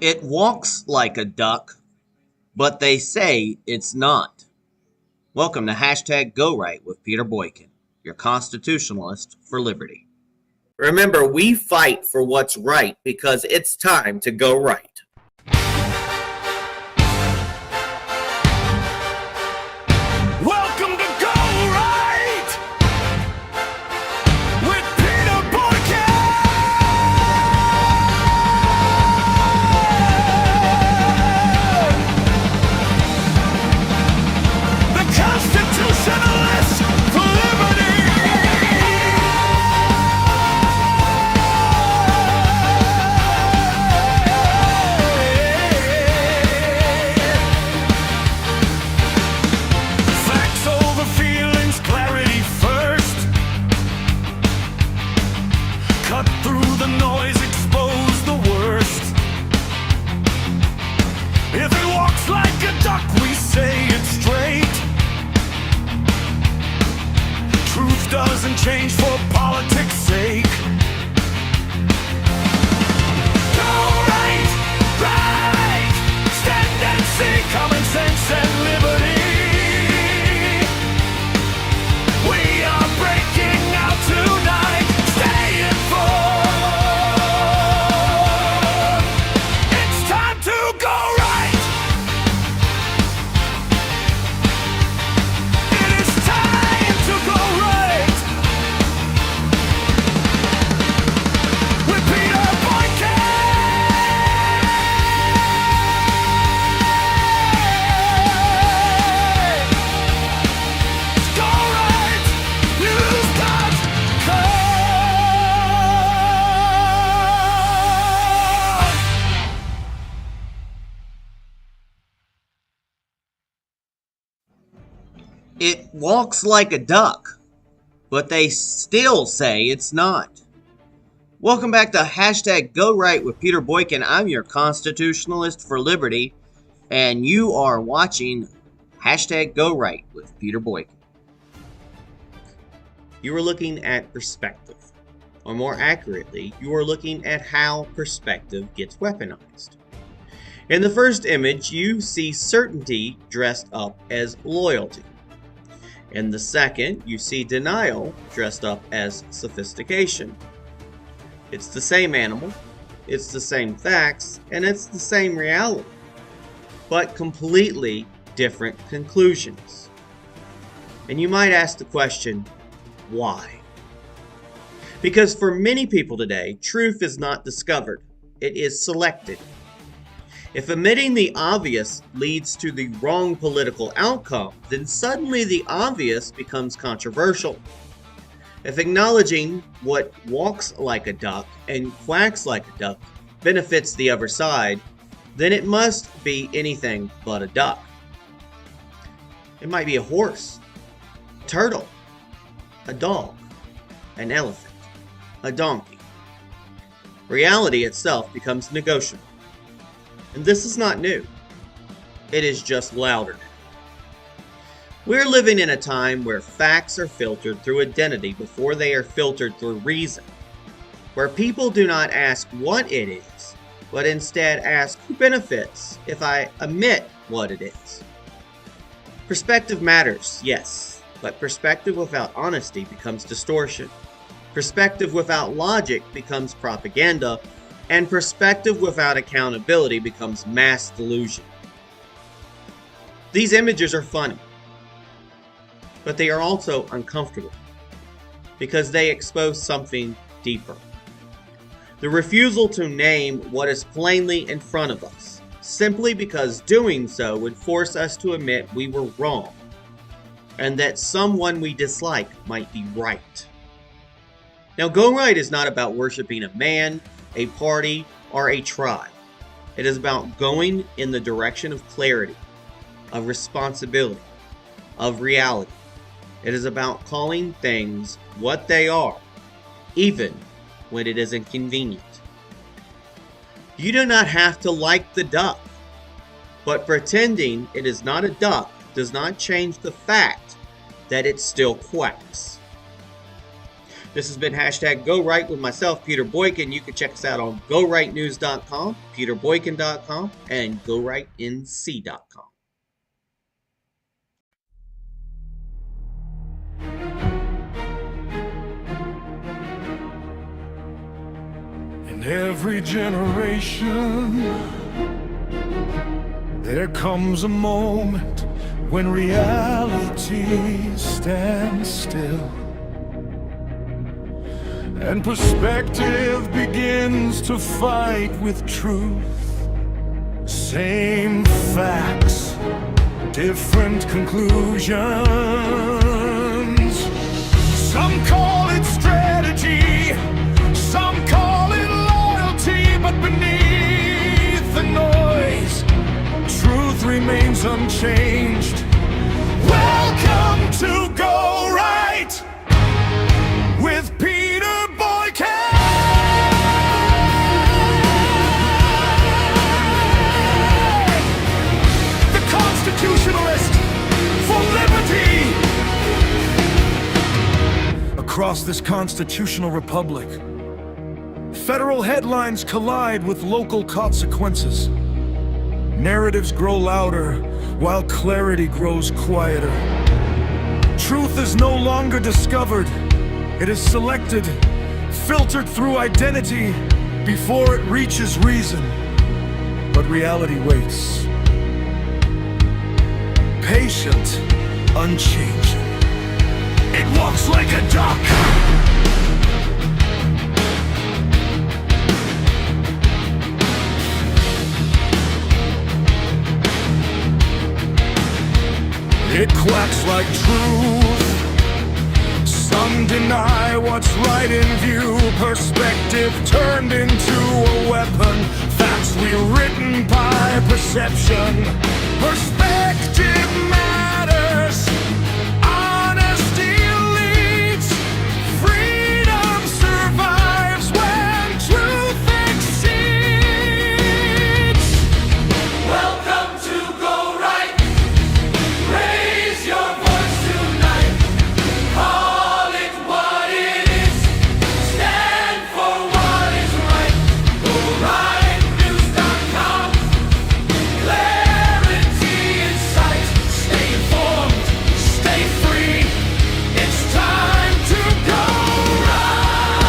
It walks like a duck, but they say it's not. Welcome to hashtag Go Right with Peter Boykin, your constitutionalist for liberty. Remember, we fight for what's right because it's time to go right. Welcome to Go Right with Peter Boykin. The constitutionalist for liberty. Facts over feelings, clarity first. Cut through the noise, expose the worst. If it walks like a duck, we say it's straight. Truth doesn't change for politics' sake. Go right, right. Stand and see common sense and liberty. We are breaking out tonight. Stay informed. It's time to go right. It is time to go right. With Peter Boykin. Go right. You've got come. It walks like a duck, but they still say it's not. Welcome back to hashtag Go Right with Peter Boykin. I'm your constitutionalist for liberty, and you are watching hashtag Go Right with Peter Boykin. You are looking at perspective, or more accurately, you are looking at how perspective gets weaponized. In the first image, you see certainty dressed up as loyalty. In the second, you see denial dressed up as sophistication. It's the same animal, it's the same facts, and it's the same reality, but completely different conclusions. And you might ask the question, why? Because for many people today, truth is not discovered, it is selected. If admitting the obvious leads to the wrong political outcome, then suddenly the obvious becomes controversial. If acknowledging what walks like a duck and quacks like a duck benefits the other side, then it must be anything but a duck. It might be a horse, a turtle, a dog, an elephant, a donkey. Reality itself becomes negotiable. And this is not new. It is just louder. We're living in a time where facts are filtered through identity before they are filtered through reason. Where people do not ask what it is, but instead ask who benefits if I admit what it is. Perspective matters, yes, but perspective without honesty becomes distortion. Perspective without logic becomes propaganda. And perspective without accountability becomes mass delusion. These images are funny, but they are also uncomfortable because they expose something deeper. The refusal to name what is plainly in front of us, simply because doing so would force us to admit we were wrong, and that someone we dislike might be right. Now, Go Right is not about worshiping a man, a party, or a tribe. It is about going in the direction of clarity, of responsibility, of reality. It is about calling things what they are, even when it is inconvenient. You do not have to like the duck, but pretending it is not a duck does not change the fact that it still quacks. This has been hashtag Go Right with myself, Peter Boykin. You can check us out on GoRightNews.com, PeterBoykin.com, and GoRightNC.com. In every generation, there comes a moment when reality stands still and perspective begins to fight with truth. Same facts, different conclusions. Some call it strategy, some call it loyalty, but beneath the noise, truth remains unchanged. Welcome to Go Right with Peter Boykin. The constitutionalist for liberty. Across this constitutional republic, federal headlines collide with local consequences. Narratives grow louder while clarity grows quieter. Truth is no longer discovered. It is selected, filtered through identity before it reaches reason. But reality waits. Patient, unchanging. It walks like a duck. It quacks like truth. Some deny what's right in view. Perspective turned into a weapon. Facts rewritten by perception. Perspective matters. Honesty leads. Freedom survives when truth exceeds. Welcome to Go Right. Raise your voice tonight. Call it what it is. Stand for what is right. GoRightNews.com. Clarity in sight. Stay informed. Stay free. It's time to go right.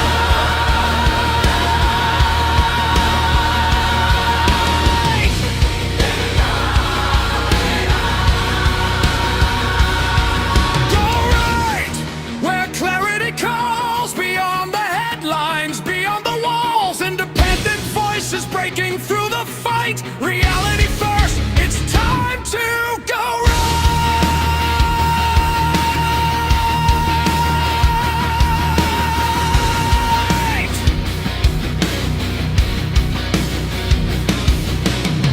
Go right, where clarity calls beyond the headlines, beyond the walls. Independent voices breaking through the fight. Reality first, it's time to go right.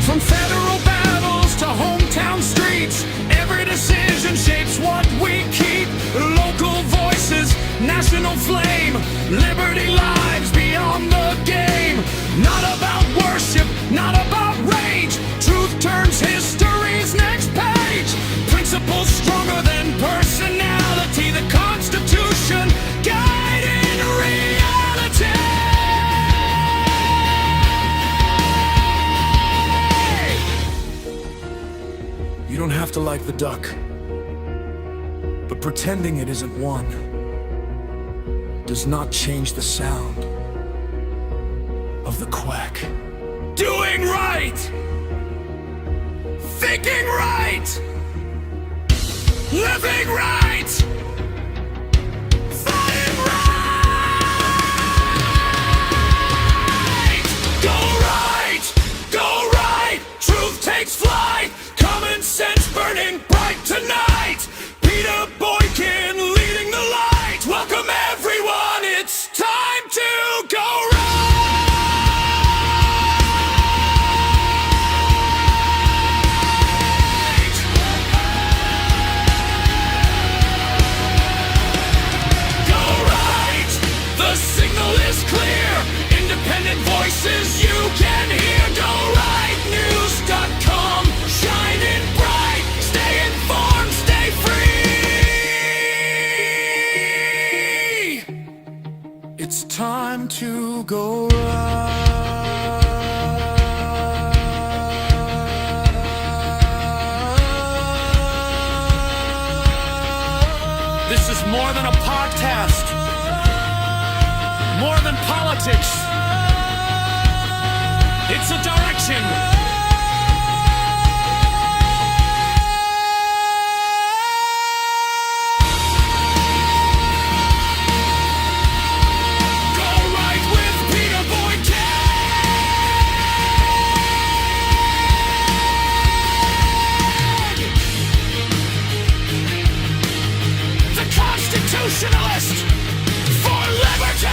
From federal battles to hometown streets, every decision shapes what we keep. Local voices, national flame, liberty lives beyond the game. Not about worship, not about rage. Truth turns history's next page. Principles stronger than personality. The Constitution guiding reality. You don't have to like the duck, but pretending it isn't one does not change the sound of the quack. Doing right, thinking right, living right, fighting right. Go right, go right. Truth takes flight. Common sense burning bright tonight. Peter Boykin leading the light. Welcome everyone, it's time to go right. more than a podcast, more than politics. It's a direction. Go right with Peter Boykin. The constitutionalist for liberty.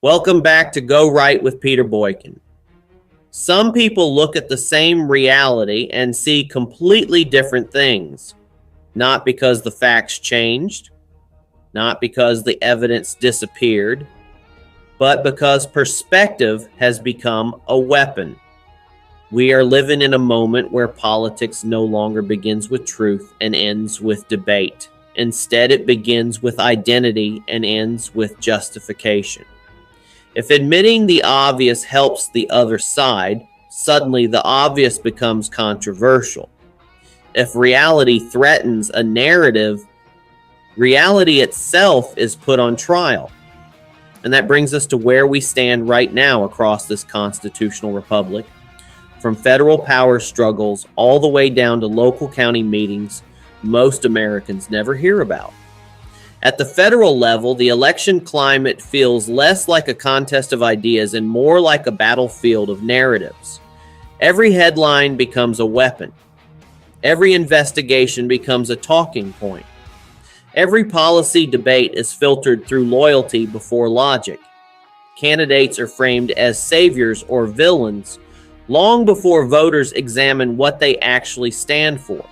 Welcome back to Go Right with Peter Boykin. Some people look at the same reality and see completely different things, not because the facts changed, not because the evidence disappeared, but because perspective has become a weapon. We are living in a moment where politics no longer begins with truth and ends with debate. Instead, it begins with identity and ends with justification. If admitting the obvious helps the other side, suddenly the obvious becomes controversial. If reality threatens a narrative, reality itself is put on trial. And that brings us to where we stand right now across this constitutional republic, from federal power struggles all the way down to local county meetings most Americans never hear about. At the federal level, the election climate feels less like a contest of ideas and more like a battlefield of narratives. Every headline becomes a weapon. Every investigation becomes a talking point. Every policy debate is filtered through loyalty before logic. Candidates are framed as saviors or villains long before voters examine what they actually stand for.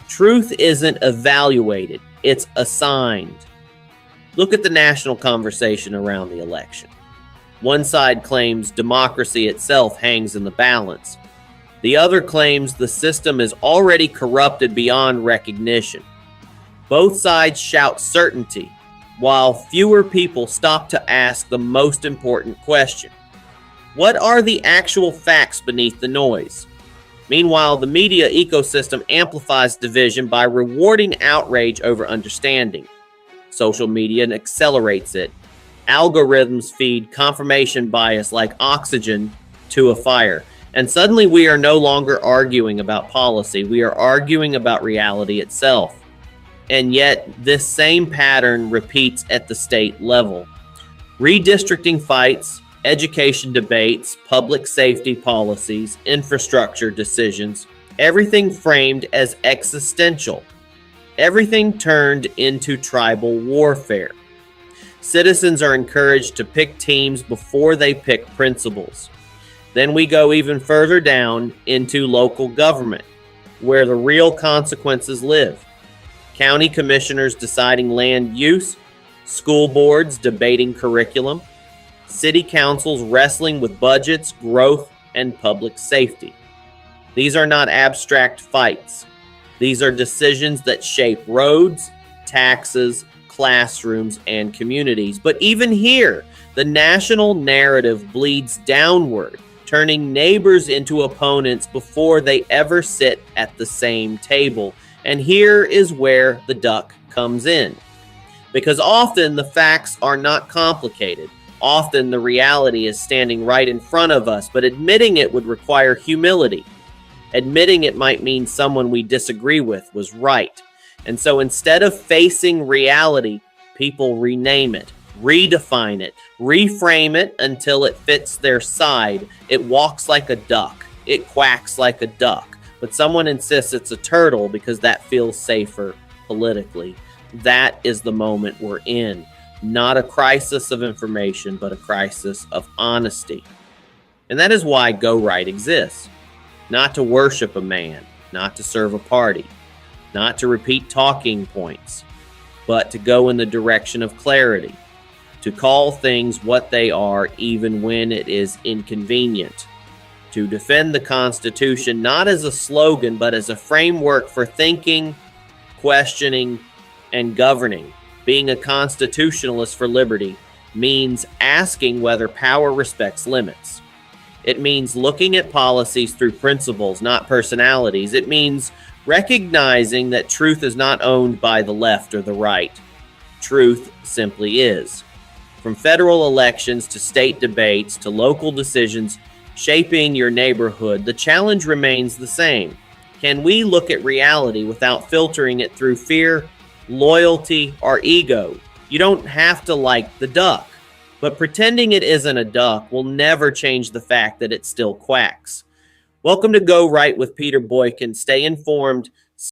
Truth isn't evaluated. It's assigned. Look at the national conversation around the election. One side claims democracy itself hangs in the balance. The other claims the system is already corrupted beyond recognition. Both sides shout certainty, while fewer people stop to ask the most important question. What are the actual facts beneath the noise? Meanwhile, the media ecosystem amplifies division by rewarding outrage over understanding. Social media accelerates it. Algorithms feed confirmation bias like oxygen to a fire. And suddenly we are no longer arguing about policy. We are arguing about reality itself. And yet, this same pattern repeats at the state level. Redistricting fights, education debates, public safety policies, infrastructure decisions, everything framed as existential. Everything turned into tribal warfare. Citizens are encouraged to pick teams before they pick principles. Then we go even further down into local government, where the real consequences live. County commissioners deciding land use, school boards debating curriculum, city councils wrestling with budgets, growth, and public safety. These are not abstract fights. These are decisions that shape roads, taxes, classrooms, and communities. But even here, the national narrative bleeds downward, turning neighbors into opponents before they ever sit at the same table. And here is where the duck comes in. Because often the facts are not complicated. Often the reality is standing right in front of us, but admitting it would require humility. Admitting it might mean someone we disagree with was right. And so instead of facing reality, people rename it, redefine it, reframe it until it fits their side. It walks like a duck. It quacks like a duck. But someone insists it's a turtle because that feels safer politically. That is the moment we're in. Not a crisis of information, but a crisis of honesty. And that is why Go Right exists. Not to worship a man, not to serve a party, not to repeat talking points, but to go in the direction of clarity, to call things what they are even when it is inconvenient, to defend the Constitution not as a slogan, but as a framework for thinking, questioning, and governing. Being a constitutionalist for liberty means asking whether power respects limits, It means looking at policies through principles, not personalities. It means recognizing that truth is not owned by the left or the right. Truth simply is. From federal elections to state debates to local decisions shaping your neighborhood, the challenge remains the same. Can we look at reality without filtering it through fear, loyalty, or ego? You don't have to like the duck, but pretending it isn't a duck will never change the fact that it still quacks. Welcome to Go Right with Peter Boykin. Stay informed,